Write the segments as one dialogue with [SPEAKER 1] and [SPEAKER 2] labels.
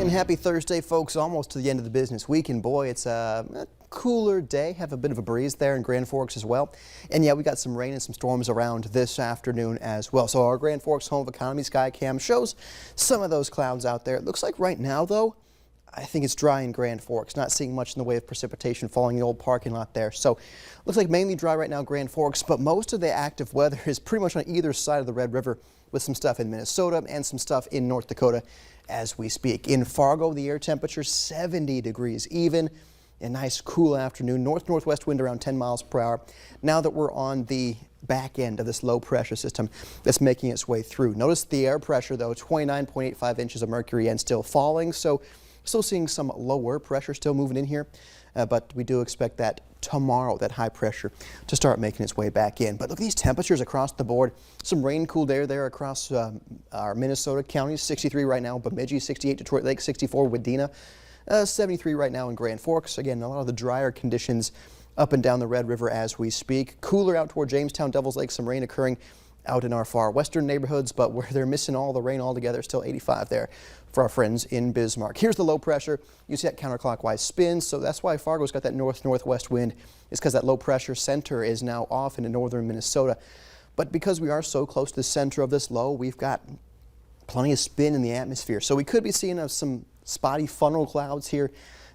[SPEAKER 1] And happy Thursday, folks. Almost to the end of the business week, and boy, it's a cooler day. Have a bit of a breeze there in Grand Forks as well. And yeah, we got some rain and some storms around this afternoon as well. So our Grand Forks Home of Economy sky cam shows some of those clouds out there. It looks like right now, though, I think it's dry in Grand Forks. Not seeing much in the way of precipitation falling in the old parking lot there. So looks like mainly dry right now, Grand Forks, but most of the active weather is pretty much on either side of the Red River, with some stuff in Minnesota and some stuff in North Dakota as we speak. In Fargo, the air temperature 70 degrees even. A nice cool afternoon. North-northwest wind around 10 miles per hour. Now that we're on the back end of this low pressure system that's making its way through. Notice the air pressure, though, 29.85 inches of mercury and still falling. So still seeing some lower pressure still moving in here. But we do expect that tomorrow, that high pressure, to start making its way back in. But look at these temperatures across the board. Some rain cooled air there across our Minnesota counties. 63 right now, Bemidji, 68 Detroit Lake, 64 Wadena, 73 right now in Grand Forks. Again, a lot of the drier conditions up and down the Red River as we speak. Cooler out toward Jamestown, Devils Lake, some rain occurring out in our far western neighborhoods, but where they're missing all the rain altogether, still 85 there for our friends in Bismarck. Here's the low pressure. You see that counterclockwise spin, so that's why Fargo's got that north-northwest wind. It's because that low pressure center is now off into northern Minnesota. But because we are so close to the center of this low, we've got plenty of spin in the atmosphere. So we could be seeing some spotty funnel clouds here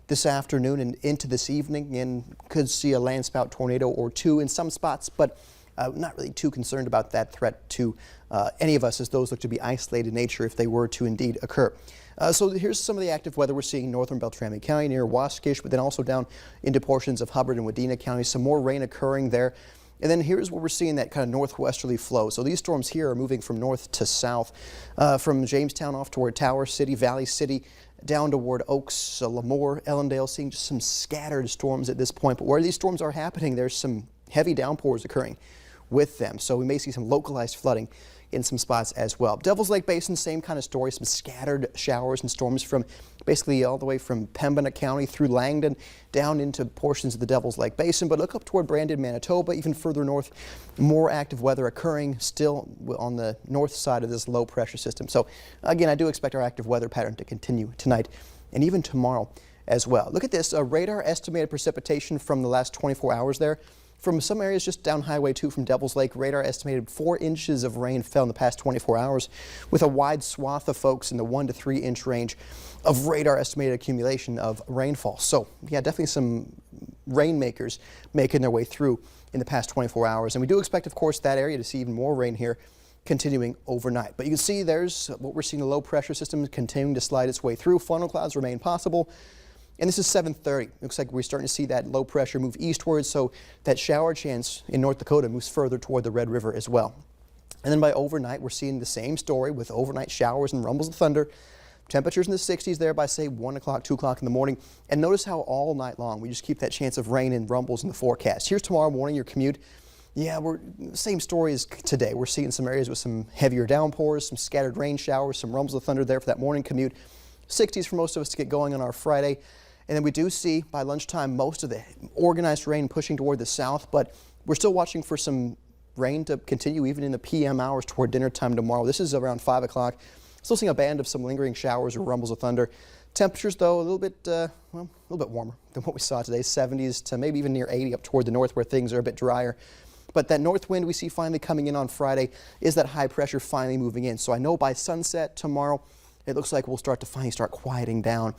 [SPEAKER 1] this afternoon and into this evening, and could see a landspout tornado or two in some spots, but not really too concerned about that threat to any of us, as those look to be isolated in nature if they were to indeed occur. So here's some of the active weather we're seeing northern Beltrami County near Waskish, but then also down into portions of Hubbard and Wadena County. Some more rain occurring there. And then here's where we're seeing that kind of northwesterly flow. So these storms here are moving from north to south, from Jamestown off toward Tower City, Valley City, down toward Oaks, Lemoore, Ellendale, seeing just some scattered storms at this point. But where these storms are happening, there's some heavy downpours occurring with them. So we may see some localized flooding in some spots as well. Devils Lake Basin, same kind of story, some scattered showers and storms from basically all the way from Pembina County through Langdon down into portions of the Devils Lake Basin. But look up toward Brandon, Manitoba, even further north, more active weather occurring still on the north side of this low pressure system. So again, I do expect our active weather pattern to continue tonight and even tomorrow as well. Look at this, radar estimated precipitation from the last 24 hours there. From some areas just down Highway 2 from Devils Lake, radar estimated 4 inches of rain fell in the past 24 hours, with a wide swath of folks in the 1 to 3 inch range of radar estimated accumulation of rainfall. So yeah, definitely some rainmakers making their way through in the past 24 hours. And we do expect, of course, that area to see even more rain here continuing overnight. But you can see there's what we're seeing, the low pressure system continuing to slide its way through. Funnel clouds remain possible. And this is 7:30. Looks like we're starting to see that low pressure move eastwards, so that shower chance in North Dakota moves further toward the Red River as well. And then by overnight, we're seeing the same story with overnight showers and rumbles of thunder. Temperatures in the 60s there by, say, 1 o'clock, 2 o'clock in the morning. And notice how all night long we just keep that chance of rain and rumbles in the forecast. Here's tomorrow morning, your commute. Yeah, we're same story as today. We're seeing some areas with some heavier downpours, some scattered rain showers, some rumbles of thunder there for that morning commute. 60s for most of us to get going on our Friday. And then we do see by lunchtime most of the organized rain pushing toward the south, but we're still watching for some rain to continue even in the PM hours toward dinner time tomorrow. This is around 5 o'clock. Still seeing a band of some lingering showers or rumbles of thunder. Temperatures, though, a little bit warmer than what we saw today, 70s to maybe even near 80 up toward the north where things are a bit drier. But that north wind we see finally coming in on Friday is that high pressure finally moving in. So I know by sunset tomorrow, it looks like we'll start quieting down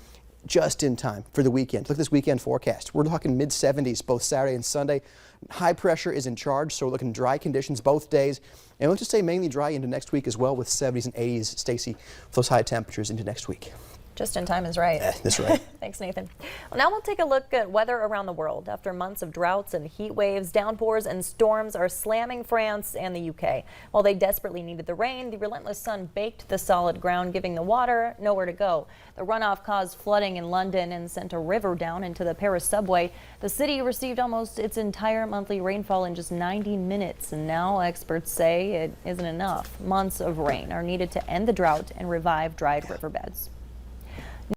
[SPEAKER 1] just in time for the weekend. Look at this weekend forecast. We're talking mid-70s both Saturday and Sunday. High pressure is in charge, so we're looking dry conditions both days. And we'll just stay mainly dry into next week as well, with 70s and 80s, Stacy, for those high temperatures into next week.
[SPEAKER 2] Just in time is right.
[SPEAKER 1] That's right.
[SPEAKER 2] Thanks, Nathan. Well, now we'll take a look at weather around the world. After months of droughts and heat waves, downpours and storms are slamming France and the UK. While they desperately needed the rain, the relentless sun baked the solid ground, giving the water nowhere to go. The runoff caused flooding in London and sent a river down into the Paris subway. The city received almost its entire monthly rainfall in just 90 minutes, and now experts say it isn't enough. Months of rain are needed to end the drought and revive dried riverbeds.